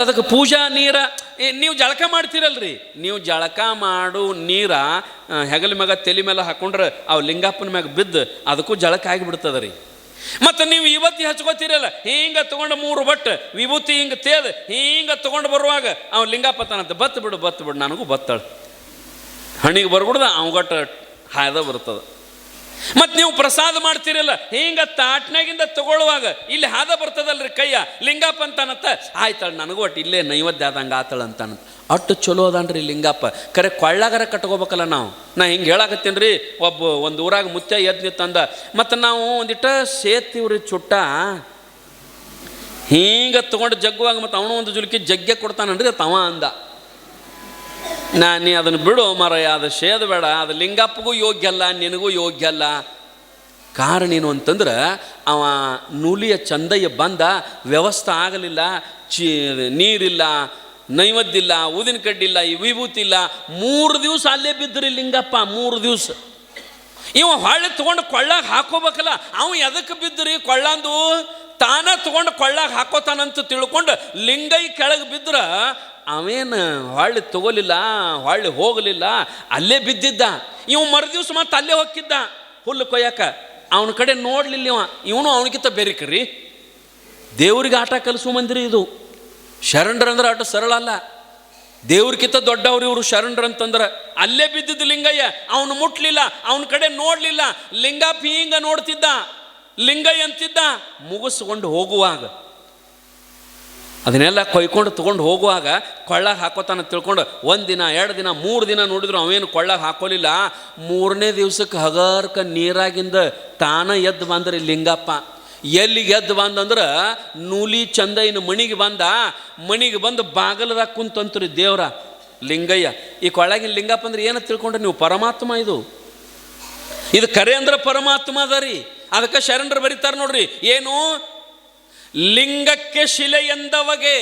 ಅದಕ್ಕೆ ಪೂಜಾ ನೀರ ನೀವು ಜಳಕ ಮಾಡ್ತೀರಲ್ರಿ, ನೀವು ಜಳಕ ಮಾಡು ನೀರ ಹೆಗಲ ಮ್ಯಾಗ ತಲೆ ಮೇಲೆ ಹಾಕೊಂಡ್ರೆ ಅವು ಲಿಂಗಪ್ಪನ ಮ್ಯಾಗ ಬಿದ್ದು ಅದಕ್ಕೂ ಜಳಕ ಆಗಿಬಿಡ್ತದ ರೀ. ಮತ್ತು ನೀವು ಇವತ್ತಿ ಹಚ್ಕೋತೀರಲ್ಲ, ಹಿಂಗೆ ತೊಗೊಂಡು 3 ಬಟ್ಟು ವಿಭೂತಿ ಹಿಂಗೆ ತೇದು ಹಿಂಗೆ ತೊಗೊಂಡು ಬರುವಾಗ ಅವ್ ಲಿಂಗಪ್ಪ ತಾನಂತ ಬತ್ತು ಬಿಡು ನನಗೂ ಬತ್ತಾಳೆ ಹಣಿಗೆ ಬರ್ಬಿಡ್ದ ಅವಗಟ್ಟ ಹಾಯ್ದ ಬರ್ತದೆ. ಮತ್ತು ನೀವು ಪ್ರಸಾದ ಮಾಡ್ತೀರಲ್ಲ, ಹಿಂಗೆ ತಾಟ್ನಾಗಿಂದ ತಗೊಳ್ಳುವಾಗ ಇಲ್ಲಿ ಹಾದ ಬರ್ತದಲ್ರಿ ಕೈಯ, ಲಿಂಗಪ್ಪ ಅಂತಾನಂತ ಆಯ್ತಾಳೆ ನನಗೂ ಒಟ್ಟು ಇಲ್ಲೇ ನೈವೇದ್ಯ ಆದಂಗೆ ಆತಾಳ ಅಂತಾನಂತ. ಅಟ್ಟು ಚಲೋ ಅದಾನ್ರಿ ಲಿಂಗಪ್ಪ. ಕರೆ ಕೊಳ್ಳಾಗರ ಕಟ್ಕೋಬೇಕಲ್ಲ ನಾವು. ನಾ ಹಿಂಗೆ ಹೇಳಾಕತ್ತೀನಿ ರೀ, ಒಂದು ಊರಾಗ ಮುತ್ಯ ಎದ್ದು ನಿತ್ತಂದ, ಮತ್ತು ನಾವು ಒಂದಿಟ್ಟ ಸೇತೀವ್ರಿ ಚುಟ್ಟ ಹಿಂಗೆ ತೊಗೊಂಡು ಜಗ್ಗುವಾಗ ಮತ್ತು ಅವನು ಒಂದು ಜುಲ್ಕಿ ಜಗ್ಗೆ ಕೊಡ್ತಾನನ್ರಿ ತವ ಅಂದ. ನೀ ಅದನ್ನು ಬಿಡು ಮಾರಾಯ, ಅದು ಸೇದ್ ಬೇಡ, ಅದು ಲಿಂಗಪ್ಪಗೂ ಯೋಗ್ಯ ಅಲ್ಲ, ನಿನಗೂ ಯೋಗ್ಯ ಅಲ್ಲ. ಕಾರಣ ಏನು ಅಂತಂದ್ರೆ ಅವ ನೂಲಿಯ ಚಂದಯ್ಯ ಬಂದ, ವ್ಯವಸ್ಥೆ ಆಗಲಿಲ್ಲ, ನೀರಿಲ್ಲ, ನೈವೇದ್ಯ ಇಲ್ಲ, ಊದಿನ ಕಡ್ಡಿಲ್ಲ, ವಿಭೂತಿ ಇಲ್ಲ. 3 ದಿವಸ ಅಲ್ಲೇ ಬಿದ್ದ್ರಿ ಲಿಂಗಪ್ಪ. 3 ದಿವಸ ಇವ ಹೊಳ್ಳಿ ತೊಗೊಂಡು ಕೊಳ್ಳಾಗ ಹಾಕೋಬೇಕಲ್ಲ, ಅವ ಎದಕ್ಕೆ ಬಿದ್ದ್ರಿ ಕೊಳ್ಳಂದು ತಾನ ತೊಗೊಂಡು ಕೊಳ್ಳಾಗ ಹಾಕೋತಾನಂತ ತಿಳ್ಕೊಂಡು ಲಿಂಗಯ್ಯ ಕೆಳಗೆ ಬಿದ್ರ ಅವೇನು ಹೊಳ್ಳಿ ತಗೋಲಿಲ್ಲ, ಹೊಳ್ಳಿ ಹೋಗಲಿಲ್ಲ, ಅಲ್ಲೇ ಬಿದ್ದಿದ್ದ. ಇವ ಮರುದಿವ್ಸ ಮತ್ತೆ ಅಲ್ಲೇ ಹೋಗಿದ್ದ ಹುಲ್ಲು ಕೊಯ್ಯಾಕ. ಅವನ ಕಡೆ ನೋಡ್ಲಿಲ್ಲ ಇವ, ಇವನು ಅವನಿಗಿಂತ ಬೇರಿಕ್ರಿ. ದೇವ್ರಿಗೆ ಆಟ ಕಲಿಸು ಮಂದಿರಿ ಇದು. ಶರಣರಂದ್ರೆ ಆಟ ಸರಳ ಅಲ್ಲ, ದೇವ್ರಿಗಿಂತ ದೊಡ್ಡವ್ರು ಇವರು ಶರಣರಂತಂದ್ರೆ. ಅಲ್ಲೇ ಬಿದ್ದಿದ್ದು ಲಿಂಗಯ್ಯ, ಅವನು ಮುಟ್ಲಿಲ್ಲ, ಅವನ ಕಡೆ ನೋಡ್ಲಿಲ್ಲ. ಲಿಂಗಪ್ಪ ಹಿಂಗ ನೋಡ್ತಿದ್ದ, ಲಿಂಗಯ್ಯ ಅಂತಿದ್ದ. ಮುಗಿಸ್ಕೊಂಡು ಹೋಗುವಾಗ ಅದನ್ನೆಲ್ಲ ಕೊಯ್ಕೊಂಡು ತೊಗೊಂಡು ಹೋಗುವಾಗ ಕೊಳ್ಳಾಗ ಹಾಕೋತಾನ ತಿಳ್ಕೊಂಡು 1 ದಿನ 2 ದಿನ 3 ದಿನ ನೋಡಿದ್ರು ಅವೇನು ಕೊಳ್ಳಾಗ ಹಾಕೋಲಿಲ್ಲ. 3ನೇ ದಿವ್ಸಕ್ಕೆ ಹಗರ್ಕ ನೀರಾಗಿಂದ ತಾನ ಎದ್ದು ಬಂದ್ರಿ ಲಿಂಗಪ್ಪ. ಎಲ್ಲಿಗೆ ಎದ್ದು ಬಂದಂದ್ರೆ ನೂಲಿ ಚಂದಯ್ಯನ ಮಣಿಗೆ ಬಂದ. ಮಣಿಗೆ ಬಂದು ಬಾಗಲದಾಗ ಕುಂತಂತ್ರಿ ದೇವ್ರ ಲಿಂಗಯ್ಯ. ಈ ಕೊಳ್ಳಾಗಿನ ಲಿಂಗಪ್ಪ ಅಂದ್ರೆ ಏನಂತ ತಿಳ್ಕೊಂಡ್ರೆ ನೀವು, ಪರಮಾತ್ಮ. ಇದು ಕರೆ ಅಂದ್ರೆ ಪರಮಾತ್ಮ ಅದ ರೀ. ಅದಕ್ಕೆ ಶರಣರು ಬರೀತಾರೆ ನೋಡ್ರಿ, ಏನು ಲಿಂಗಕ್ಕೆ ಶಿಲೆ ಎಂದವಗೆ,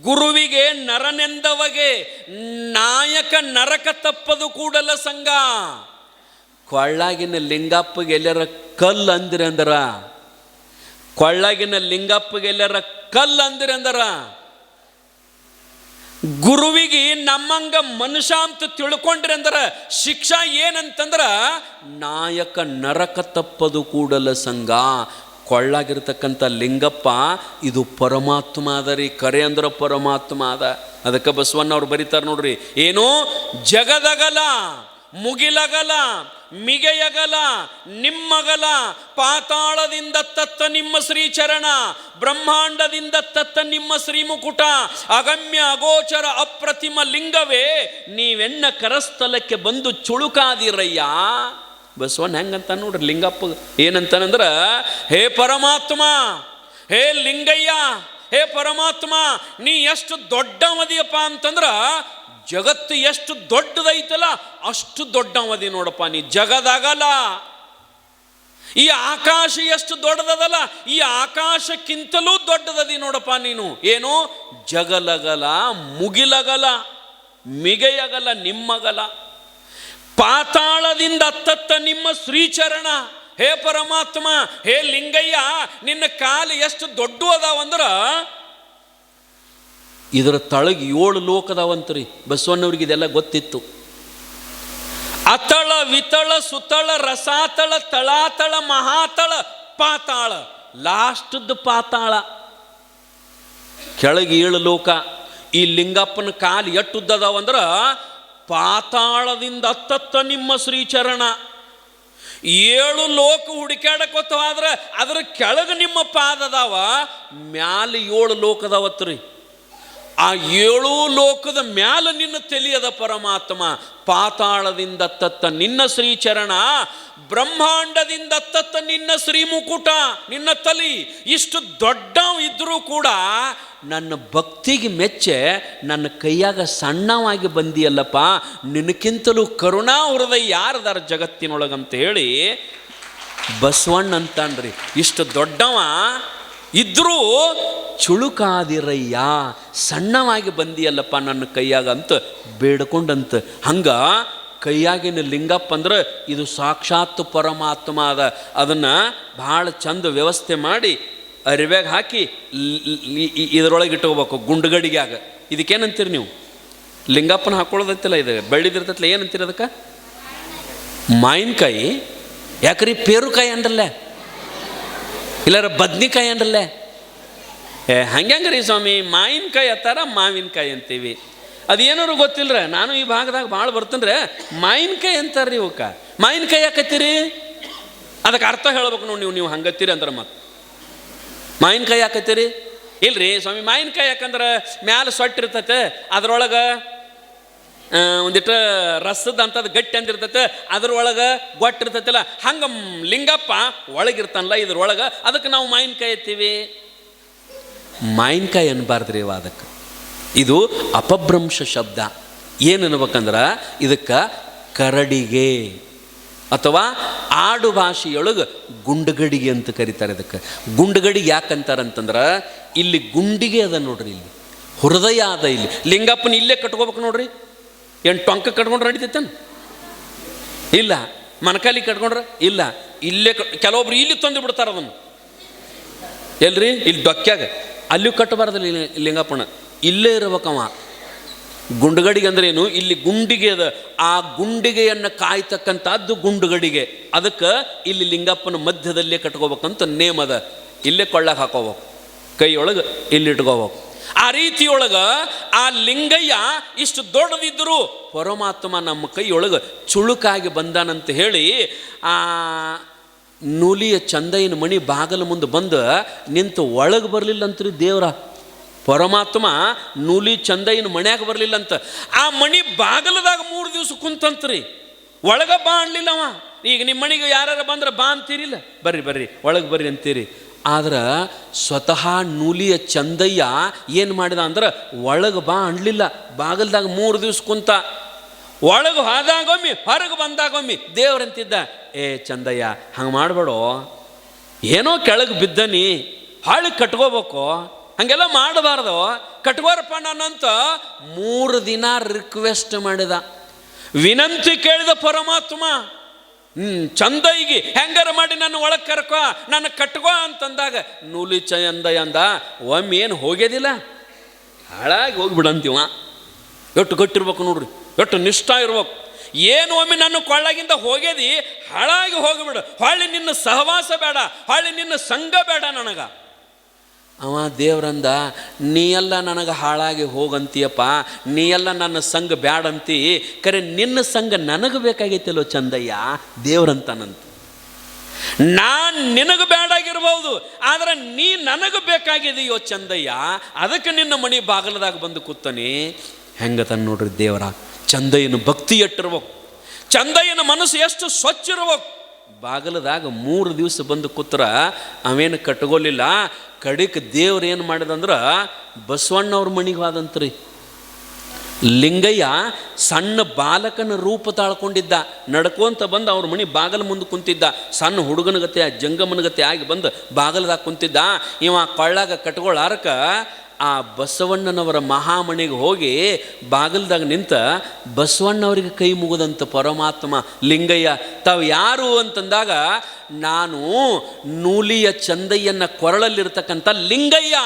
ಗುರುವಿಗೆ ನರನೆಂದವಗೆ, ನಾಯಕ ನರಕ ತಪ್ಪದು ಕೂಡಲ ಸಂಘ. ಕೊಳ್ಳಾಗಿನ ಲಿಂಗಪ್ಪಗೆ ಎಲ್ಲರ ಕಲ್ಲು ಅಂದಿರ ಅಂದರ, ಕೊಳ್ಳಾಗಿನ ಲಿಂಗಪ್ಪಗೆ ಎಲ್ಲರ ಕಲ್ಲು ಅಂದಿರ ಅಂದರ, ಗುರುವಿಗೆ ನಮ್ಮಂಗ ಮನುಷ್ಯ ಅಂತ ತಿಳ್ಕೊಂಡ್ರಿ ಅಂದ್ರ ಶಿಕ್ಷಾ ಏನಂತಂದ್ರ ನಾಯಕ ನರಕ ತಪ್ಪದು ಕೂಡಲ ಸಂಘ. ಕೊಳ್ಳಾಗಿರ್ತಕ್ಕಂಥ ಲಿಂಗಪ್ಪ ಇದು ಪರಮಾತ್ಮ ಅದ ರೀ. ಕರೆ ಅಂದ್ರೆ ಪರಮಾತ್ಮ ಅದ. ಅದಕ್ಕೆ ಬಸವಣ್ಣವ್ರು ಬರೀತಾರೆ ನೋಡ್ರಿ, ಏನು ಜಗದಗಲ ಮುಗಿಲಗಲ ಮಿಗೆಯಗಲ ನಿಮ್ಮಗಲ, ಪಾತಾಳದಿಂದ ತತ್ತ ನಿಮ್ಮ ಶ್ರೀಚರಣ, ಬ್ರಹ್ಮಾಂಡದಿಂದ ತತ್ತ ನಿಮ್ಮ ಶ್ರೀಮುಕುಟ, ಅಗಮ್ಯ ಅಗೋಚರ ಅಪ್ರತಿಮ ಲಿಂಗವೇ ನೀವೆನ್ನ ಕರಸ್ಥಲಕ್ಕೆ ಬಂದು ಚುಳುಕಾದಿರಯ್ಯ. ಬಸವಣ್ಣ ಹೆಂಗಂತ ನೋಡ್ರಿ ಲಿಂಗಪ್ಪ ಏನಂತಾನಂದ್ರ, ಹೇ ಪರಮಾತ್ಮ, ಹೇ ಲಿಂಗಯ್ಯ, ಹೇ ಪರಮಾತ್ಮ, ನೀ ಎಷ್ಟು ದೊಡ್ಡ ಅವಧಿಯಪ್ಪ ಅಂತಂದ್ರ ಜಗತ್ತು ಎಷ್ಟು ದೊಡ್ಡದೈತಲ್ಲ ಅಷ್ಟು ದೊಡ್ಡ ಅವಧಿ ನೋಡಪ್ಪ ನೀ. ಜಗದಗಲ, ಈ ಆಕಾಶ ಎಷ್ಟು ದೊಡ್ಡದಲ್ಲ ಈ ಆಕಾಶಕ್ಕಿಂತಲೂ ದೊಡ್ಡದದಿ ನೋಡಪ್ಪ ನೀನು. ಏನು ಜಗಲಗಲ ಮುಗಿಲಗಲ ಮಿಗೆಯಗಲ ನಿಮ್ಮಗಲ, ಪಾತಾಳದಿಂದ ಅತ್ತತ್ತ ನಿಮ್ಮ ಶ್ರೀಚರಣ. ಹೇ ಪರಮಾತ್ಮ, ಹೇ ಲಿಂಗಯ್ಯ, ನಿನ್ನ ಕಾಲು ಎಷ್ಟು ದೊಡ್ಡ ಅದಾವಂದ್ರ ಇದರ ತಳಗೆ 7 ಲೋಕದಾವಂತ್ರಿ. ಬಸವಣ್ಣವ್ರಿಗೆ ಇದೆಲ್ಲ ಗೊತ್ತಿತ್ತು. ಅತಳ ವಿತಳ ಸುತಳ ರಸಾತಳ ತಳಾತಳ ಮಹಾತಳ ಪಾತಾಳ. ಲಾಸ್ಟದ್ದು ಪಾತಾಳ, ಕೆಳಗೆ 7 ಲೋಕ. ಈ ಲಿಂಗಪ್ಪನ ಕಾಲು ಎಟ್ಟುದ್ದದಾವಂದ್ರ ಪಾತಾಳದಿಂದ ಅತ್ತತ್ತ ನಿಮ್ಮ ಶ್ರೀಚರಣ. 7 ಲೋಕ ಹುಡುಕ್ಯಾಡಕೋತವಾದ್ರೆ ಅದ್ರ ಕೆಳಗೆ ನಿಮ್ಮ ಪಾದದಾವ, ಮ್ಯಾಲ 7 ಲೋಕದಾವತ್ರಿ. ಆ 7 ಲೋಕದ ಮ್ಯಾಲ ನಿನ್ನ ತಿಳಿಯದ ಪರಮಾತ್ಮ. ಪಾತಾಳದಿಂದ ತತ್ತ ನಿನ್ನ ಶ್ರೀಚರಣ, ಬ್ರಹ್ಮಾಂಡದಿಂದ ತತ್ತ ನಿನ್ನ ಶ್ರೀಮುಕುಟ, ನಿನ್ನ ತಲಿ. ಇಷ್ಟು ದೊಡ್ಡ ಇದ್ರೂ ಕೂಡ ನನ್ನ ಭಕ್ತಿಗೆ ಮೆಚ್ಚೆ ನನ್ನ ಕೈಯಾಗ ಸಣ್ಣವಾಗಿ ಬಂದಿಯಲ್ಲಪ್ಪ, ನಿನಕ್ಕಿಂತಲೂ ಕರುಣಾ ಹೃದಯ ಯಾರದಾರ ಜಗತ್ತಿನೊಳಗಂತ ಹೇಳಿ ಬಸವಣ್ಣ ಅಂತಾನ್ರಿ. ಇಷ್ಟು ದೊಡ್ಡವ ಇದ್ರೂ ಚುಳುಕಾದಿರಯ್ಯ, ಸಣ್ಣವಾಗಿ ಬಂದಿಯಲ್ಲಪ್ಪ ನನ್ನ ಕೈಯಾಗ ಅಂತ ಬೇಡ್ಕೊಂಡಂತ. ಹಂಗ ಕೈಯಾಗಿನ ಲಿಂಗಪ್ಪ ಅಂದ್ರೆ ಇದು ಸಾಕ್ಷಾತ್ ಪರಮಾತ್ಮ ಅದ. ಅದನ್ನು ಭಾಳ ಚಂದ ವ್ಯವಸ್ಥೆ ಮಾಡಿ ಅರಿವ್ಯಾಗ ಹಾಕಿ ಇದರೊಳಗೆ ಇಟ್ಕೋಬೇಕು ಗುಂಡುಗಡಿಗ್ಯಾಗ. ಇದಕ್ಕೇನಂತೀರಿ ನೀವು? ಲಿಂಗಪ್ಪನ ಹಾಕೊಳ್ಳೋದತ್ತಿಲ್ಲ, ಇದು ಬೆಳ್ಳಿದಿರ್ತೈತಲ್ಲ, ಏನಂತೀರಿ ಅದಕ್ಕೆ? ಮಾವಿನಕಾಯಿ. ಯಾಕ್ರಿ ಪೇರುಕಾಯಿ ಅಂದ್ರಲ್ಲೇ, ಇಲ್ಲಾರ ಬದ್ನಿಕಾಯಿ ಅಂದ್ರಲ್ಲೇ? ಹಂಗ್ರಿ ಸ್ವಾಮಿ, ಮಾವಿನಕಾಯಿ ಅತ್ತಾರ, ಮಾವಿನಕಾಯಿ ಅಂತೀವಿ. ಅದು ಏನಾರು ಗೊತ್ತಿಲ್ರ, ನಾನು ಈ ಭಾಗದಾಗ ಭಾಳ ಬರ್ತೇನ್ರೆ. ಮಾವಿನಕಾಯಿ ಅಂತಾರ್ರಿ ಇವಕ್ಕೆ. ಮಾವಿನಕಾಯಿ ಯಾಕತ್ತೀರಿ? ಅದಕ್ಕೆ ಅರ್ಥ ಹೇಳ್ಬೇಕು ನೋಡಿ. ನೀವು ಹಂಗತ್ತೀರಿ ಅಂದ್ರೆ ಮತ್ತೆ ಮಾವಿನಕಾಯಿ ಯಾಕತ್ತೀರಿ? ಇಲ್ರಿ ಸ್ವಾಮಿ, ಮಾವಿನಕಾಯಿ ಯಾಕಂದ್ರೆ ಮ್ಯಾಲೆ ಸೊಟ್ಟಿರ್ತೈತೆ, ಅದ್ರೊಳಗೆ ಒಂದಿಟ್ಟು ರಸದ ಅಂಥದ್ದು ಗಟ್ಟಿ ಅಂದಿರ್ತೈತೆ, ಅದ್ರೊಳಗೆ ಗೊಟ್ಟಿರ್ತೈತಿಲ್ಲ. ಹಂಗೆ ಲಿಂಗಪ್ಪ ಒಳಗಿರ್ತಾನಲ್ಲ ಇದ್ರೊಳಗೆ, ಅದಕ್ಕೆ ನಾವು ಮಾವಿನಕಾಯಿ ಎತ್ತೀವಿ. ಮಾವಿನಕಾಯಿ ಅನ್ಬಾರ್ದ್ರಿ ಅದಕ್ಕೆ. ಇದು ಅಪಭ್ರಂಶ ಶಬ್ದ. ಏನು ಅನ್ಬೇಕಂದ್ರೆ ಇದಕ್ಕೆ ಕರಡಿಗೆ ಅಥವಾ ಆಡು ಭಾಷೆಯೊಳಗೆ ಗುಂಡುಗಡಿಗೆ ಅಂತ ಕರೀತಾರೆ. ಇದಕ್ಕೆ ಗುಂಡುಗಡಿಗೆ ಯಾಕಂತಾರಂತಂದ್ರೆ ಇಲ್ಲಿ ಗುಂಡಿಗೆ ಅದ ನೋಡ್ರಿ, ಇಲ್ಲಿ ಹೃದಯ ಅದ. ಇಲ್ಲಿ ಲಿಂಗಪ್ಪನ ಇಲ್ಲೇ ಕಟ್ಕೋಬೇಕು ನೋಡ್ರಿ. ಏನು ಟೊಂಕ ಕಟ್ಕೊಂಡ್ರೆ ನಡೀತೈತೇನು? ಇಲ್ಲ. ಮನಕಾಲಿ ಕಟ್ಕೊಂಡ್ರೆ ಇಲ್ಲ. ಇಲ್ಲೇ ಕೆಲವೊಬ್ರು ಇಲ್ಲಿ ತಂದು ಬಿಡ್ತಾರೆ ಅದನ್ನು. ಎಲ್ರಿ? ಇಲ್ಲಿ ಡೊಕ್ಕ್ಯಾಗ. ಅಲ್ಲಿಯೂ ಕಟ್ಟಬಾರ್ದಲ್ಲಿ ಲಿಂಗಪ್ಪನ, ಇಲ್ಲೇ ಇರ್ಬೇಕವ. ಗುಂಡುಗಡಿಗೆ ಅಂದ್ರೆ ಏನು? ಇಲ್ಲಿ ಗುಂಡಿಗೆ ಅದ, ಆ ಗುಂಡಿಗೆಯನ್ನು ಕಾಯ್ತಕ್ಕಂಥದ್ದು ಗುಂಡುಗಡಿಗೆ. ಅದಕ್ಕೆ ಇಲ್ಲಿ ಲಿಂಗಪ್ಪನ ಮಧ್ಯದಲ್ಲೇ ಕಟ್ಕೋಬೇಕಂತ ನೇಮ್ ಅದ. ಇಲ್ಲೇ ಕೊಳ್ಳಕ್ಕೆ ಹಾಕೋಬೇಕು, ಕೈಯೊಳಗೆ ಇಲ್ಲಿ ಇಟ್ಕೋಬೇಕು. ಆ ರೀತಿಯೊಳಗೆ ಆ ಲಿಂಗಯ್ಯ ಇಷ್ಟು ದೊಡ್ಡದಿದ್ದರೂ ಪರಮಾತ್ಮ ನಮ್ಮ ಕೈಯೊಳಗೆ ಚುಳುಕಾಗಿ ಬಂದಾನಂತ ಹೇಳಿ ಆ ನೂಲಿಯ ಚಂದೈನ ಮಣಿ ಬಾಗಲ ಮುಂದೆ ಬಂದು ನಿಂತು ಒಳಗೆ ಬರಲಿಲ್ಲ ಅಂತ್ರಿ ದೇವ್ರ. ಪರಮಾತ್ಮ ನೂಲಿ ಚಂದೈನ ಮಣ್ಯಾಗ ಬರಲಿಲ್ಲ ಅಂತ. ಆ ಮಣಿ ಬಾಗಲದಾಗ 3 ದಿವಸ ಕುಂತಂತ್ರಿ, ಒಳಗೆ ಬಾ ಅನ್ಲಿಲ್ಲವ. ಈಗ ನಿಮ್ಮ ಮಣಿಗೆ ಯಾರು ಬಂದ್ರೆ ಬಾ ಅಂತೀರಿಲ್ಲ, ಬರ್ರಿ ಬರ್ರಿ ಒಳಗೆ ಬರ್ರಿ ಅಂತೀರಿ. ಆದ್ರೆ ಸ್ವತಃ ನೂಲಿಯ ಚಂದಯ್ಯ ಏನು ಮಾಡಿದ ಅಂದ್ರೆ ಒಳಗೆ ಬಾ ಅನ್ಲಿಲ್ಲ. ಬಾಗಲ್ದಾಗ 3 ದಿವಸ ಕುಂತ. ಒಳಗೆ ಹೋದಾಗೊಮ್ಮೆ ಹೊರಗೆ ಬಂದಾಗೊಮ್ಮೆ ದೇವ್ರಂತಿದ್ದ, ಏ ಚಂದಯ್ಯ ಹಂಗೆ ಮಾಡಬೇಡೋ, ಏನೋ ಕೆಳಗೆ ಬಿದ್ದನಿ, ಹಾಳಿ ಕಟ್ಕೋಬೇಕು, ಹಂಗೆಲ್ಲ ಮಾಡಬಾರ್ದು, ಕಟ್ಕೋರಪ್ಪ ನಾನಂತ 3 ದಿನ ರಿಕ್ವೆಸ್ಟ್ ಮಾಡಿದ, ವಿನಂತಿ ಕೇಳಿದ ಪರಮಾತ್ಮ. ಚಂದಯ್ಯಗೆ ಹೆಂಗಾರ ಮಾಡಿ ನನ್ನ ಒಳಗೆ ಕರ್ಕೋ, ನನ್ನ ಕಟ್ಕೋ ಅಂತಂದಾಗ ನೂಲಿ ಚಂದಯ್ಯ ಅಂದ, ಒಮ್ಮೆ ಏನು ಹೋಗ್ಯದಿಲ್ಲ, ಹಾಳಾಗಿ ಹೋಗಿಬಿಡಂತೀವ. ಎಷ್ಟು ಗಟ್ಟಿರ್ಬೇಕು ನೋಡ್ರಿ, ಎಷ್ಟು ನಿಷ್ಠ ಇರ್ಬೇಕು. ಏನು ಒಮ್ಮೆ ನನ್ನ ಕೊಳ್ಳಾಗಿಂದ ಹೋಗ್ಯದಿ, ಹಾಳಾಗಿ ಹೋಗಿಬಿಡು, ಹೊಳ್ಳಿ ನಿನ್ನ ಸಹವಾಸ ಬೇಡ, ಹೊಳ್ಳಿ ನಿನ್ನ ಸಂಘ ಬೇಡ ನನಗೆ. ಅವ ದೇವ್ರಂದ, ನೀ ಎಲ್ಲ ನನಗೆ ಹಾಳಾಗಿ ಹೋಗಂತೀಯಪ್ಪ, ನೀ ಎಲ್ಲ ನನ್ನ ಸಂಘ ಬ್ಯಾಡಂತಿ, ಕರೆ ನಿನ್ನ ಸಂಘ ನನಗೆ ಬೇಕಾಗೈತಿಲ್ಲೋ ಚಂದಯ್ಯ ದೇವ್ರಂತಾನಂತ. ನಾನು ನಿನಗೆ ಬೇಡಾಗಿರ್ಬೋದು, ಆದ್ರೆ ನೀ ನನಗೆ ಬೇಕಾಗಿದೆಯೋ ಚಂದಯ್ಯ, ಅದಕ್ಕೆ ನಿನ್ನ ಮಣಿ ಬಾಗಲದಾಗ ಬಂದು ಕೂತಾನೆ. ಹೆಂಗತನ ನೋಡ್ರಿ ದೇವರ. ಚಂದಯ್ಯನ ಭಕ್ತಿ ಎಟ್ಟಿರ್ಬೇಕು, ಚಂದಯ್ಯನ ಮನಸ್ಸು ಎಷ್ಟು ಸ್ವಚ್ಛ ಇರ್ಬೇಕು. ಬಾಗಲದಾಗ 3 ದಿವಸ ಬಂದು ಕೂತ್ರ ಅವೇನು ಕಟ್ಕೊಲಿಲ್ಲ. ಕಡಿಕೆ ದೇವ್ರು ಏನು ಮಾಡಿದಂದ್ರೆ ಬಸವಣ್ಣವ್ರ ಮಣಿಗೆ ಹೋದಂತ್ರಿ. ಲಿಂಗಯ್ಯ ಸಣ್ಣ ಬಾಲಕನ ರೂಪ ತಾಳ್ಕೊಂಡಿದ್ದ, ನಡ್ಕೊಂತ ಬಂದು ಅವ್ರ ಮಣಿ ಬಾಗಲ ಮುಂದೆ ಕುಂತಿದ್ದ. ಸಣ್ಣ ಹುಡುಗನಗತೆ ಜಂಗಮನಗತೆ ಆಗಿ ಬಂದು ಬಾಗಲದಾಗ ಕುಂತಿದ್ದ. ಇವ ಕೊಳ್ಳಾಗ ಕಟ್ಕೊಳ್ಳಾರಕ ಆ ಬಸವಣ್ಣನವರ ಮಹಾಮಣಿಗೆ ಹೋಗಿ ಬಾಗಲ್ದಾಗ ನಿಂತ ಬಸವಣ್ಣವ್ರಿಗೆ ಕೈ ಮುಗಿದಂಥ ಪರಮಾತ್ಮ ಲಿಂಗಯ್ಯ. ತಾವು ಯಾರು ಅಂತಂದಾಗ, ನಾನು ನೂಲಿಯ ಚಂದಯ್ಯನ ಕೊರಳಲ್ಲಿರ್ತಕ್ಕಂಥ ಲಿಂಗಯ್ಯ,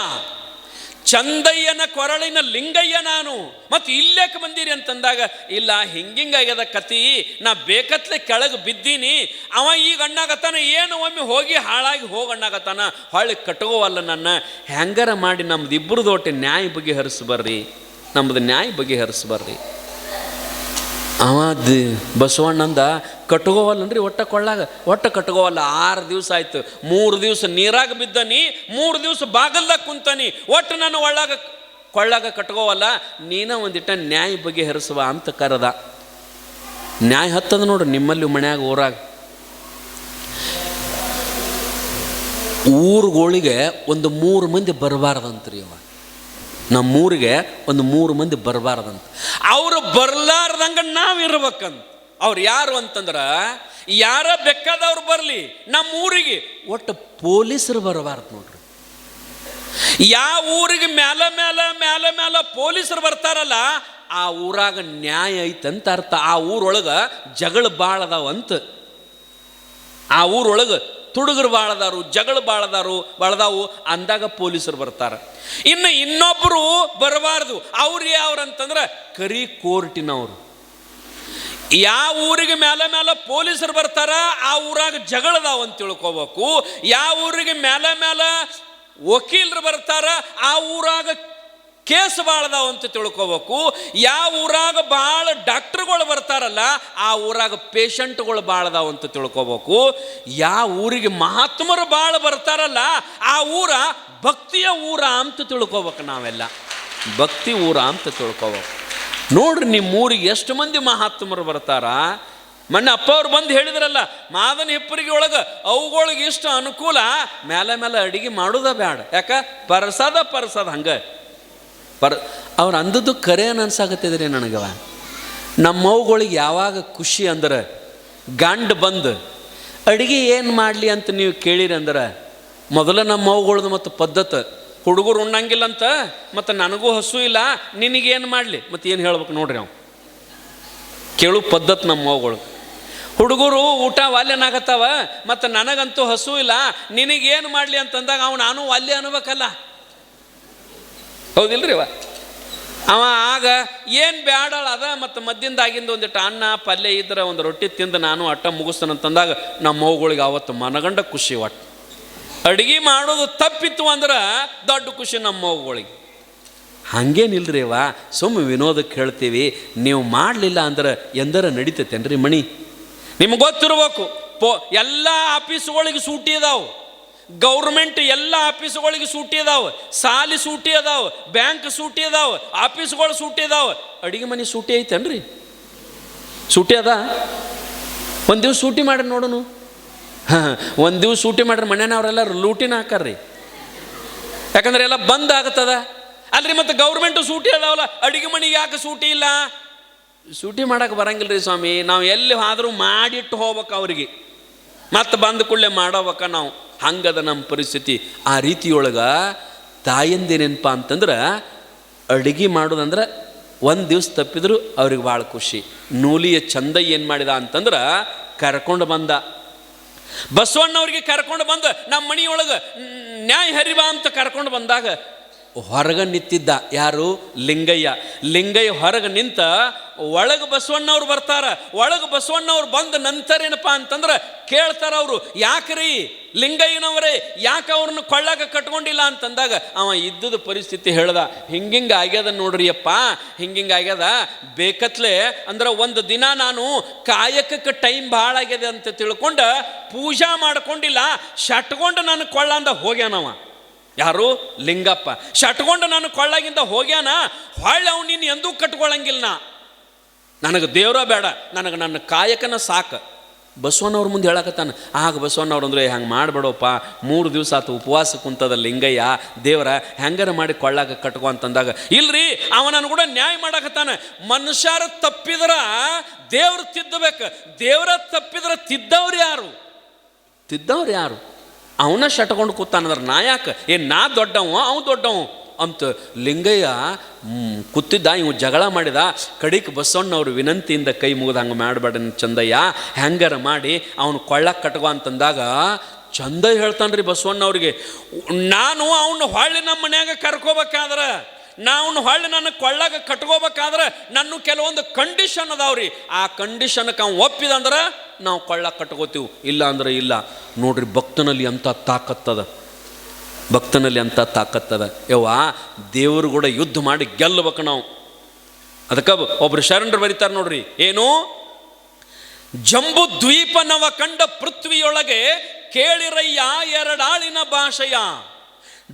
ಚಂದಯ್ಯನ ಕೊರಳಿನ ಲಿಂಗಯ್ಯ ನಾನು. ಮತ್ತು ಇಲ್ಲೇಕೆ ಬಂದಿರಿ ಅಂತಂದಾಗ, ಇಲ್ಲ ಹಿಂಗಿಂಗಾಗ್ಯದ ಕತಿ, ನಾ ಬೇಕತ್ಲೆ ಕೆಳಗೆ ಬಿದ್ದೀನಿ, ಅವ ಈಗ ಅಣ್ಣಾಗತ್ತಾನ, ಏನು ಒಮ್ಮೆ ಹೋಗಿ ಹಾಳಾಗಿ ಹೋಗಣ್ಣಾಗತ್ತಾನ, ಹೊಳ್ಳಿ ಕಟ್ಕೋವಲ್ಲ ನನ್ನ. ಹೆಂಗಾರ ಮಾಡಿ ನಮ್ದು ಇಬ್ಬರದು ಒಟ್ಟೆ ನ್ಯಾಯ ಬಗೆಹರಿಸ್ಬರ್ರಿ, ನಮ್ಮದು ನ್ಯಾಯ ಬಗೆಹರಿಸ್ಬರ್ರಿ. ಅವ ಬಸವಣ್ಣಂದ ಕಟ್ಕೋವಲ್ಲನ್ರಿ, ಒಟ್ಟ ಕೊಳ್ಳಾಗ ಒಟ್ಟ ಕಟ್ಕೋವಲ್ಲ. 6 ದಿವಸ ಆಯ್ತು, 3 ದಿವಸ ನೀರಾಗ ಬಿದ್ದನಿ, 3 ದಿವಸ ಬಾಗಲ್ದಾಗ ಕುಂತಾನಿ, ಒಟ್ಟು ನಾನು ಕೊಳ್ಳಾಗ ಕಟ್ಕೋವಲ್ಲ, ನೀನ ಒಂದಿಟ್ಟ ನ್ಯಾಯ ಬಗೆಹರಿಸುವ ಅಂತ ಕರೆದ. ನ್ಯಾಯ ಹತ್ತದ ನೋಡ್ರಿ ನಿಮ್ಮಲ್ಲಿ ಮನ್ಯಾಗ ಊರಾಗ. ಊರುಗಳಿಗೆ ಒಂದು 3 ಮಂದಿ ಬರಬಾರ್ದಂತ್ರಿ. ಅವ ನಮ್ಮೂರಿಗೆ ಒಂದು 3 ಮಂದಿ ಬರಬಾರ್ದಂತ. ಅವರು ಬರ್ಲಾರ್ದಂಗ ನಾವಿರ್ಬೇಕಂತ. ಅವ್ರು ಯಾರು ಅಂತಂದ್ರೆ, ಯಾರ ಬೇಕಾದವ್ರು ಬರಲಿ ನಮ್ಮೂರಿಗೆ, ಒಟ್ಟು ಪೊಲೀಸರು ಬರಬಾರ್ದು ನೋಡ್ರಿ. ಯಾವ ಊರಿಗೆ ಮ್ಯಾಲ ಮ್ಯಾಲ ಮ್ಯಾಲ ಮ್ಯಾಲ ಪೊಲೀಸರು ಬರ್ತಾರಲ್ಲ, ಆ ಊರಾಗ ನ್ಯಾಯ ಐತಂತ ಅರ್ಥ. ಆ ಊರೊಳಗೆ ಜಗಳ ಭಾಳ ಅದಾವಂತ, ಆ ಊರೊಳಗೆ ತುಡುಗರು ಬಾಳದಾರು, ಜಗಳ ಬಾಳದಾವು ಅಂದಾಗ ಪೊಲೀಸರು ಬರ್ತಾರೆ. ಇನ್ನು ಇನ್ನೊಬ್ಬರು ಬರಬಾರ್ದು. ಅವ್ರು ಯಾವ್ರಂತಂದ್ರೆ ಕರಿ ಕೋರ್ಟಿನವರು. ಯಾವ ಊರಿಗೆ ಮೇಲೆ ಪೊಲೀಸರು ಬರ್ತಾರ ಆ ಊರಾಗ ಜಗಳದಾವ ಅಂತ ತಿಳ್ಕೋಬೇಕು. ಯಾವ ಊರಿಗೆ ಮೇಲೆ ವಕೀಲರು ಬರ್ತಾರ ಆ ಊರಾಗ ಕೇಸ್ ಬಾಳದಾವ ಅಂತ ತಿಳ್ಕೋಬೇಕು. ಯಾವ ಊರಾಗ ಭಾಳ ಡಾಕ್ಟ್ರುಗಳು ಬರ್ತಾರಲ್ಲ ಆ ಊರಾಗ ಪೇಷಂಟ್ಗಳು ಬಾಳದಾವ ಅಂತ ತಿಳ್ಕೋಬೇಕು. ಯಾವ ಊರಿಗೆ ಮಹಾತ್ಮರು ಭಾಳ ಬರ್ತಾರಲ್ಲ ಆ ಊರ ಭಕ್ತಿಯ ಊರ ಅಂತ ತಿಳ್ಕೋಬೇಕು. ನಾವೆಲ್ಲ ಭಕ್ತಿ ಊರ ಅಂತ ತಿಳ್ಕೋಬೇಕು. ನೋಡ್ರಿ, ನಿಮ್ಮ ಊರಿಗೆ ಎಷ್ಟು ಮಂದಿ ಮಹಾತ್ಮರು ಬರ್ತಾರ. ಮೊನ್ನೆ ಅಪ್ಪ ಅವ್ರು ಬಂದು ಹೇಳಿದ್ರಲ್ಲ, ಮಾದನ ಹಿಪ್ಪರಿಗೆ ಒಳಗೆ ಅವುಗಳಿಗೆ ಇಷ್ಟು ಅನುಕೂಲ, ಮೇಲೆ ಅಡಿಗೆ ಮಾಡೋದ ಬೇಡ. ಯಾಕ ಪರಸದ ಹಂಗೆ ಅವ್ರು ಅಂದದ್ದು ಕರೆ ಅನ್ಸಾಕತ್ತಿದ್ರಿ ನನಗವ. ನಮ್ಮವುಗಳಿಗೆ ಯಾವಾಗ ಖುಷಿ ಅಂದ್ರೆ ಗಂಡು ಬಂದು ಅಡಿಗೆ ಏನು ಮಾಡಲಿ ಅಂತ ನೀವು ಕೇಳಿರಿ ಅಂದ್ರೆ ಮೊದಲ ನಮ್ಮವುಗಳದ್ದು ಮತ್ತು ಪದ್ಧತಿ, ಹುಡುಗರು ಉಣ್ಣಂಗಿಲ್ಲ ಅಂತ, ಮತ್ತು ನನಗೂ ಹಸು ಇಲ್ಲ, ನಿನಗೇನು ಮಾಡಲಿ ಮತ್ತು ಏನು ಹೇಳ್ಬೇಕು ನೋಡ್ರಿ. ನಾವು ಕೇಳು ಪದ್ಧತಿ ನಮ್ಮವುಗಳು. ಹುಡುಗರು ಊಟ ವಾಲ್ಯನಾಗತ್ತವ, ಮತ್ತು ನನಗಂತೂ ಹಸು ಇಲ್ಲ, ನಿನಗೇನು ಮಾಡಲಿ ಅಂತಂದಾಗ ನಾನು ವಾಲ್ಯ ಅನ್ಬೇಕಲ್ಲ, ಹೌದಿಲ್ರಿ? ಅವ ಆಗ ಏನು ಬ್ಯಾಡಳ ಅದ, ಮತ್ತು ಮದ್ದಿಂದಾಗಿಂದ ಒಂದಿಟ್ಟು ಅನ್ನ ಪಲ್ಯ ಇದ್ರೆ ಒಂದು ರೊಟ್ಟಿ ತಿಂದು ನಾನು ಅಟ್ಟ ಮುಗಿಸ್ತಾನಂತಂದಾಗ ನಮ್ಮ ಮಗುಗಳಿಗೆ ಅವತ್ತು ಮನಗಂಡ ಖುಷಿ. ಒಟ್ಟು ಅಡುಗೆ ಮಾಡೋದು ತಪ್ಪಿತ್ತು ಅಂದ್ರೆ ದೊಡ್ಡ ಖುಷಿ ನಮ್ಮ ಮಗುಗಳಿಗೆ. ಹಾಗೇನಿಲ್ರಿ ಅವ, ಸುಮ್ಮನೆ ವಿನೋದಕ್ಕೆ ಹೇಳ್ತೀವಿ. ನೀವು ಮಾಡಲಿಲ್ಲ ಅಂದ್ರೆ ಎಂದರ ನಡೀತೈತೇನ್ರಿ ಮಣಿ? ನಿಮ್ಗೆ ಗೊತ್ತಿರ್ಬೇಕು, ಎಲ್ಲ ಆಫೀಸ್ಗಳಿಗೆ ಸೂಟಿ ಇದಾವೆ, ಗೌರ್ಮೆಂಟ್ ಎಲ್ಲ ಆಫೀಸ್ಗಳಿಗೆ ಸೂಟಿ ಇದಾವೆ, ಸಾಲಿ ಸೂಟಿ ಅದಾವೆ, ಬ್ಯಾಂಕ್ ಸೂಟಿ ಅದಾವೆ, ಆಫೀಸ್ಗಳು ಸೂಟಿ ಇದಾವೆ. ಅಡುಗೆ ಮನೆ ಸೂಟಿ ಐತೇನ್ರಿ? ಸೂಟಿ ಅದ? ಒಂದು ದಿವ್ಸ ಸೂಟಿ ಮಾಡ್ರಿ ನೋಡೋನು. ಒಂದು ದಿವ್ಸ ಸೂಟಿ ಮಾಡ್ರಿ, ಮನೆಯವ್ರೆಲ್ಲ ಲೂಟಿನ ಹಾಕಾರ್ರಿ. ಯಾಕಂದ್ರೆ ಎಲ್ಲ ಬಂದ್ ಆಗತ್ತದ ಅಲ್ರಿ. ಮತ್ತು ಗೌರ್ಮೆಂಟು ಸೂಟಿ ಅದಾವಲ್ಲ, ಅಡುಗೆ ಮನೆಗೆ ಯಾಕೆ ಸೂಟಿ ಇಲ್ಲ? ಸೂಟಿ ಮಾಡಕ್ಕೆ ಬರಂಗಿಲ್ಲ ರೀ ಸ್ವಾಮಿ. ನಾವು ಎಲ್ಲಿ ಆದರೂ ಮಾಡಿಟ್ಟು ಹೋಗ್ಬೇಕು ಅವ್ರಿಗೆ, ಮತ್ತು ಬಂದ ಕೂಡಲೇ ಮಾಡೋಬೇಕ ನಾವು. ಹಂಗದ ನಮ್ಮ ಪರಿಸ್ಥಿತಿ. ಆ ರೀತಿಯೊಳಗೆ ತಾಯಂದಿನೇನಪ್ಪ ಅಂತಂದ್ರೆ ಅಡುಗೆ ಮಾಡೋದಂದ್ರೆ ಒಂದು ದಿವ್ಸ ತಪ್ಪಿದ್ರು ಅವ್ರಿಗೆ ಭಾಳ ಖುಷಿ. ನೂಲಿಯ ಚಂದ ಏನು ಮಾಡಿದ ಅಂತಂದ್ರೆ ಕರ್ಕೊಂಡು ಬಂದ, ಬಸವಣ್ಣವ್ರಿಗೆ ಕರ್ಕೊಂಡು ಬಂದು ನಮ್ಮ ಮನೆಯೊಳಗೆ ನ್ಯಾಯ ಹರಿಬಾ ಅಂತ ಕರ್ಕೊಂಡು ಬಂದಾಗ ಹೊರಗೆ ನಿಂತಿದ್ದ ಯಾರು? ಲಿಂಗಯ್ಯ ಹೊರಗೆ ನಿಂತ ಒಳಗೆ ಬಸವಣ್ಣವ್ರು ಬರ್ತಾರ. ಒಳಗೆ ಬಸವಣ್ಣವ್ರು ಬಂದ ನಂತರ ಏನಪ್ಪ ಅಂತಂದ್ರೆ ಕೇಳ್ತಾರ ಅವರು, ಯಾಕ್ರಿ ಲಿಂಗಯ್ಯನವರೇ ಯಾಕೆ ಅವ್ರನ್ನ ಕೊಳ್ಳಾಗ ಕಟ್ಕೊಂಡಿಲ್ಲ ಅಂತಂದಾಗ ಅವ ಇದ್ದದ ಪರಿಸ್ಥಿತಿ ಹೇಳ್ದ. ಹಿಂಗಿಂಗೆ ಆಗ್ಯದ ನೋಡ್ರಿಯಪ್ಪ, ಹಿಂಗಿಂಗೆ ಆಗ್ಯದ. ಬೇಕತ್ಲೆ ಅಂದ್ರೆ ಒಂದು ದಿನ ನಾನು ಕಾಯಕಕ್ಕೆ ಟೈಮ್ ಭಾಳ ಆಗ್ಯದ ಅಂತ ತಿಳ್ಕೊಂಡು ಪೂಜಾ ಮಾಡ್ಕೊಂಡಿಲ್ಲ, ಶಟ್ಕೊಂಡು ನಾನು ಕೊಳ್ಳ ಅಂದ ಹೋಗ್ಯಾನವ. ಯಾರು? ಲಿಂಗಪ್ಪ. ಶಟ್ಕೊಂಡು ನಾನು ಕೊಳ್ಳಾಗಿಂದ ಹೋಗ್ಯಾನ. ಹೊಳ್ಳಿ ಅವ್ನು ನೀನು ಎಂದೂ ಕಟ್ಕೊಳ್ಳಂಗಿಲ್ಲ. ನನಗೆ ದೇವ್ರ ಬೇಡ, ನನಗೆ ನನ್ನ ಕಾಯಕನ ಸಾಕು. ಬಸವಣ್ಣವ್ರ ಮುಂದೆ ಹೇಳಕತ್ತಾನ. ಆಗ ಬಸವಣ್ಣವ್ರು ಅಂದ್ರೆ ಹಂಗೆ ಮಾಡಬೇಡಪ್ಪ, 3 ದಿವಸ ಆತು ಉಪವಾಸ ಕುಂತದ ಲಿಂಗಯ್ಯ, ದೇವರ ಹೆಂಗಾರ ಮಾಡಿ ಕೊಳ್ಳಾಗ ಕಟ್ಕೊ ಅಂತಂದಾಗ, ಇಲ್ರಿ ಅವನನ್ನು ಕೂಡ ನ್ಯಾಯ ಮಾಡಕತ್ತಾನ. ಮನುಷ್ಯರ ತಪ್ಪಿದ್ರ ದೇವ್ರು ತಿದ್ದಬೇಕು, ದೇವ್ರ ತಪ್ಪಿದ್ರೆ ತಿದ್ದವ್ರು ಯಾರು? ಅವನ ಶಟ್ಕೊಂಡು ಕೂತಾನಂದ್ರೆ ನಾ ಯಾಕೆ? ನಾ ದೊಡ್ಡವ ಅವ ದೊಡ್ಡವ ಅಂತ ಲಿಂಗಯ್ಯ ಕೂತಿದ್ದ. ಇವು ಜಗಳ ಮಾಡಿದ. ಕಡಿಕ್ ಬಸವಣ್ಣವ್ರು ವಿನಂತಿಯಿಂದ ಕೈ ಮುಗಿದು ಹಂಗೆ ಮಾಡಬೇಡ ಚಂದಯ್ಯ, ಹೆಂಗಾರ ಮಾಡಿ ಅವನು ಕೊಳ್ಳಕ್ಕೆ ಕಟ್ಕೊ ಅಂತಂದಾಗ ಚಂದ ಹೇಳ್ತಾನ್ರಿ ಬಸವಣ್ಣವ್ರಿಗೆ, ನಾನು ಅವನು ಹೊಳ್ಳಿ ನಮ್ಮ ಮನ್ಯಾಗ ಕರ್ಕೋಬೇಕಾದ್ರೆ, ನಾನು ಹೊಳ್ಳಿ ನನ್ನ ಕೊಳ್ಳಾಗ ಕಟ್ಕೋಬೇಕಾದ್ರೆ ನನ್ನ ಕೆಲವೊಂದು ಕಂಡೀಷನ್ ಅದಾವ್ರಿ. ಆ ಕಂಡೀಷನ್ಗೆ ಅವ್ನು ಒಪ್ಪಿದಂದ್ರೆ ನಾವು ಕೊಳ್ಳಾಗ ಕಟ್ಕೋತೀವಿ, ಇಲ್ಲ ಅಂದ್ರೆ ಇಲ್ಲ. ನೋಡ್ರಿ, ಭಕ್ತನಲ್ಲಿ ಅಂಥ ತಾಕತ್ತದ. ಯವ್ವ, ದೇವರು ಕೂಡ ಯುದ್ಧ ಮಾಡಿ ಗೆಲ್ಲಬೇಕು ನಾವು. ಅದಕ್ಕೆ ಒಬ್ರು ಶರಣರು ಬರೀತಾರೆ ನೋಡ್ರಿ, ಏನು? ಜಂಬು ದ್ವೀಪನವ ಕಂಡ ಪೃಥ್ವಿಯೊಳಗೆ ಕೇಳಿರಯ್ಯ ಎರಡಾಳಿನ ಭಾಷೆಯ.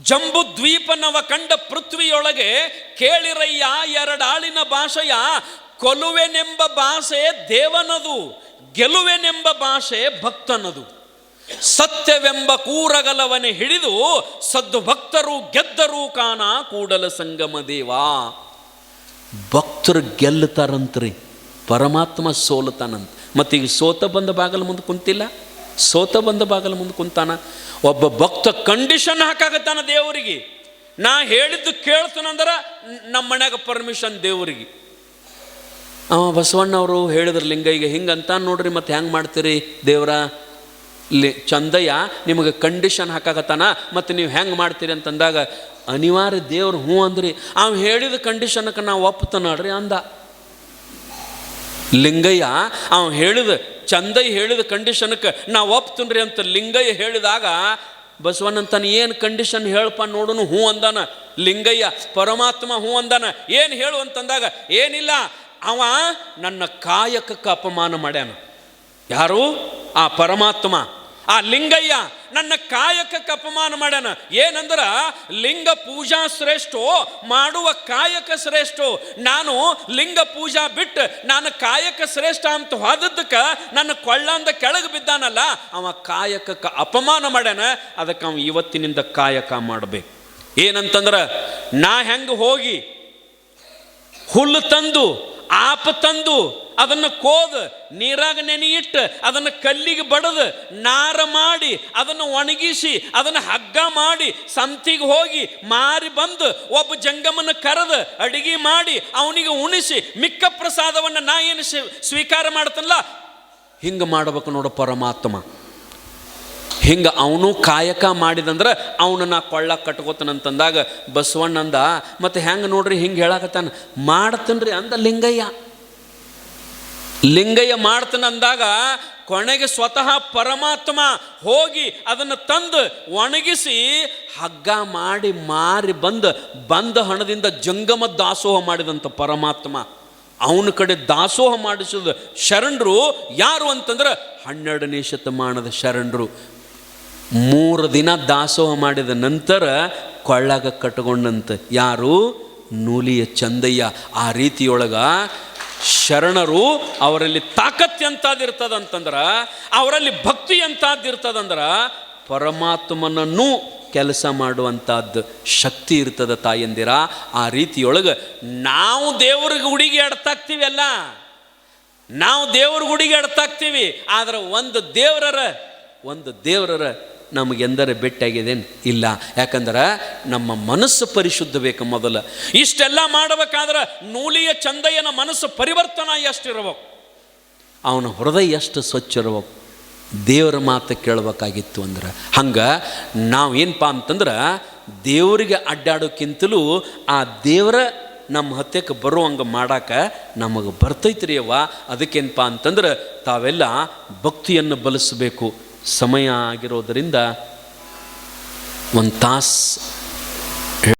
ಜಂಬು ದ್ವೀಪನವ ಕಂಡ ಪೃಥ್ವಿಯೊಳಗೆ ಕೇಳಿರಯ್ಯ ಎರಡಾಳಿನ ಭಾಷೆಯ. ಕೊಲುವೆನೆಂಬ ಭಾಷೆ ದೇವನದು, ಗೆಲುವೆನೆಂಬ ಭಾಷೆ ಭಕ್ತನದು. ಸತ್ಯವೆಂಬ ಕೂರಗಲವನೆ ಹಿಡಿದು ಸದ್ದು ಭಕ್ತರು ಗೆದ್ದರು ಕಾಣ ಕೂಡಲ ಸಂಗಮ ದೇವ. ಭಕ್ತರು ಗೆಲ್ಲತಾರಂತ್ರಿ, ಪರಮಾತ್ಮ ಸೋಲತಾನಂತ. ಮತ್ತೀಗ ಸೋತ ಬಂದ ಬಾಗಲ ಮುಂದೆ ಕುಂತಾನ. ಒಬ್ಬ ಭಕ್ತ ಕಂಡೀಷನ್ ಹಾಕಾಗತ್ತಾನ ದೇವರಿಗೆ. ನಾ ಹೇಳಿದ್ದು ಕೇಳ್ತಾನಂದ್ರೆ ನಮ್ಮ ಮನ್ಯಾಗ ಪರ್ಮಿಷನ್ ದೇವರಿಗೆ. ಬಸವಣ್ಣವರು ಹೇಳಿದ್ರು ಲಿಂಗಯ್ಯಗೆ, ಹಿಂಗಂತ ನೋಡ್ರಿ, ಮತ್ತೆ ಹೆಂಗೆ ಮಾಡ್ತೀರಿ ದೇವ್ರ? ಚಂದಯ್ಯ ನಿಮಗೆ ಕಂಡೀಷನ್ ಹಾಕಾಕತ್ತಾನ, ಮತ್ತು ನೀವು ಹೆಂಗೆ ಮಾಡ್ತೀರಿ ಅಂತಂದಾಗ ಅನಿವಾರ್ಯ ದೇವ್ರು ಹ್ಞೂ ಅಂದ್ರಿ. ಅವ ಹೇಳಿದ ಕಂಡೀಷನ್ಗೆ ನಾವು ಒಪ್ತಾನಡ್ರಿ ಅಂದ ಲಿಂಗಯ್ಯ. ಅವ ಹೇಳಿದ ಚಂದಯ್ಯ ಹೇಳಿದ ಕಂಡೀಷನ್ಗೆ ನಾವು ಒಪ್ತನ್ರಿ ಅಂತ ಲಿಂಗಯ್ಯ ಹೇಳಿದಾಗ ಬಸವಣ್ಣಂತಾನೆ ಏನು ಕಂಡೀಷನ್ ಹೇಳಪ್ಪ ನೋಡೋನು. ಹ್ಞೂ ಅಂದಾನ ಲಿಂಗಯ್ಯ. ಪರಮಾತ್ಮ ಹ್ಞೂ ಅಂದಾನ. ಏನು ಹೇಳು ಅಂತಂದಾಗ ಏನಿಲ್ಲ, ಅವ ನನ್ನ ಕಾಯಕಕ್ಕೆ ಅಪಮಾನ ಮಾಡ್ಯಾನ. ಯಾರು? ಆ ಪರಮಾತ್ಮ. ಆ ಲಿಂಗಯ್ಯ ನನ್ನ ಕಾಯಕಕ್ಕೆ ಅಪಮಾನ ಮಾಡ್ಯಾನ. ಏನಂದ್ರ ಲಿಂಗ ಪೂಜಾ ಶ್ರೇಷ್ಠೋ, ಮಾಡುವ ಕಾಯಕ ಶ್ರೇಷ್ಠೋ. ನಾನು ಲಿಂಗ ಪೂಜಾ ಬಿಟ್ಟು ನಾನು ಕಾಯಕ ಶ್ರೇಷ್ಠ ಅಂತ ಹೋದದ್ದಕ್ಕೆ ನನ್ನ ಕೊಳ್ಳಂದ ಕೆಳಗೆ ಬಿದ್ದಾನಲ್ಲ, ಅವ ಕಾಯಕಕ್ಕೆ ಅಪಮಾನ ಮಾಡ್ಯಾನ. ಅದಕ್ಕೆ ಅವ ಇವತ್ತಿನಿಂದ ಕಾಯಕ ಮಾಡಬೇಕು. ಏನಂತಂದ್ರೆ ನಾ ಹೆಂಗೆ ಹೋಗಿ ಹುಲ್ಲು ತಂದು ಆಪ ತಂದು ಅದನ್ನು ಕೋದು ನೀರಾಗ ನೆನೆಯಿಟ್ಟು ಅದನ್ನು ಕಲ್ಲಿಗೆ ಬಡದು ನಾರ ಮಾಡಿ ಅದನ್ನು ಒಣಗಿಸಿ ಅದನ್ನು ಹಗ್ಗ ಮಾಡಿ ಸಂತಿಗೆ ಹೋಗಿ ಮಾರಿ ಬಂದು ಒಬ್ಬ ಜಂಗಮನ ಕರೆದು ಅಡಿಗೆ ಮಾಡಿ ಅವನಿಗೆ ಉಣಿಸಿ ಮಿಕ್ಕ ಪ್ರಸಾದವನ್ನು ನಾ ಏನು ಸ್ವೀಕಾರ ಮಾಡ್ತಾನಲ್ಲ, ಹಿಂಗೆ ಮಾಡ್ಬೇಕು ನೋಡು ಪರಮಾತ್ಮ. ಹಿಂಗೆ ಅವನು ಕಾಯಕ ಮಾಡಿದಂದ್ರೆ ಅವನು ನಾ ಕೊಳ್ಳ ಕಟ್ಕೋತಾನಂತಂದಾಗ ಬಸವಣ್ಣಂದ ಮತ್ತು ಹೆಂಗೆ ನೋಡ್ರಿ ಹಿಂಗೆ ಹೇಳಕತ್ತಾನ. ಮಾಡ್ತನ್ರಿ ಅಂದ ಲಿಂಗಯ್ಯ. ಲಿಂಗಯ್ಯ ಮಾಡ್ತಾನಂದಾಗ ಕೊನೆಗೆ ಸ್ವತಃ ಪರಮಾತ್ಮ ಹೋಗಿ ಅದನ್ನು ತಂದು ಒಣಗಿಸಿ ಹಗ್ಗ ಮಾಡಿ ಮಾರಿ ಬಂದ ಹಣದಿಂದ ಜಂಗಮ ದಾಸೋಹ ಮಾಡಿದಂಥ ಪರಮಾತ್ಮ. ಅವನ ಕಡೆ ದಾಸೋಹ ಮಾಡಿಸಿದ ಶರಣರು ಯಾರು ಅಂತಂದ್ರೆ 12ನೇ ಶತಮಾನದ ಶರಣರು. 3 ದಿನ ದಾಸೋಹ ಮಾಡಿದ ನಂತರ ಕೊಳ್ಳಾಗ ಕಟ್ಕೊಂಡಂತ ಯಾರು? ನೂಲಿಯ ಚಂದಯ್ಯ. ಆ ರೀತಿಯೊಳಗ ಶರಣರು ಅವರಲ್ಲಿ ತಾಕತ್ ಎಂತಾದಿರ್ತದಂತಂದ್ರೆ, ಅವರಲ್ಲಿ ಭಕ್ತಿ ಎಂತಾದಿರ್ತದಂದ್ರೆ ಪರಮಾತ್ಮನನ್ನು ಕೆಲಸ ಮಾಡುವಂಥದ್ದು ಶಕ್ತಿ ಇರ್ತದ ತಾಯಂದಿರ. ಆ ರೀತಿಯೊಳಗೆ ನಾವು ದೇವ್ರಿಗೆ ಹುಡುಗಿ ಅಡ್ತಾಗ್ತೀವಿ ಅಲ್ಲ, ನಾವು ದೇವ್ರ ಗುಡಿಗೆ ಅಡ್ತಾಗ್ತೀವಿ. ಆದ್ರೆ ಒಂದು ದೇವರರ ನಮಗೆಂದರೆ ಭೇಟಿಯಾಗಿದೇನು? ಇಲ್ಲ. ಯಾಕಂದ್ರೆ ನಮ್ಮ ಮನಸ್ಸು ಪರಿಶುದ್ಧ ಬೇಕು ಮೊದಲು. ಇಷ್ಟೆಲ್ಲ ಮಾಡಬೇಕಾದ್ರೆ ನೂಲಿಯ ಚಂದಯ್ಯನ ಮನಸ್ಸು ಪರಿವರ್ತನ ಎಷ್ಟಿರ್ಬೇಕು, ಅವನ ಹೃದಯ ಎಷ್ಟು ಸ್ವಚ್ಛ ಇರ್ಬೇಕು, ದೇವರ ಮಾತು ಕೇಳಬೇಕಾಗಿತ್ತು. ಅಂದ್ರೆ ಹಂಗೆ ನಾವು ಏನಪ್ಪ ಅಂತಂದ್ರೆ ದೇವರಿಗೆ ಅಡ್ಡಾಡೋಕ್ಕಿಂತಲೂ ಆ ದೇವರ ನಮ್ಮ ಹತ್ಯಕ್ಕೆ ಬರುವಂಗೆ ಮಾಡಾಕ ನಮಗೆ ಬರ್ತೈತ್ರಿ ಅವ್ವ. ಅದಕ್ಕೇನಪ್ಪ ಅಂತಂದ್ರೆ ತಾವೆಲ್ಲ ಭಕ್ತಿಯನ್ನು ಬಲಿಸಬೇಕು. ಸಮಯ ಆಗಿರೋದರಿಂದ 1 ತಾಸು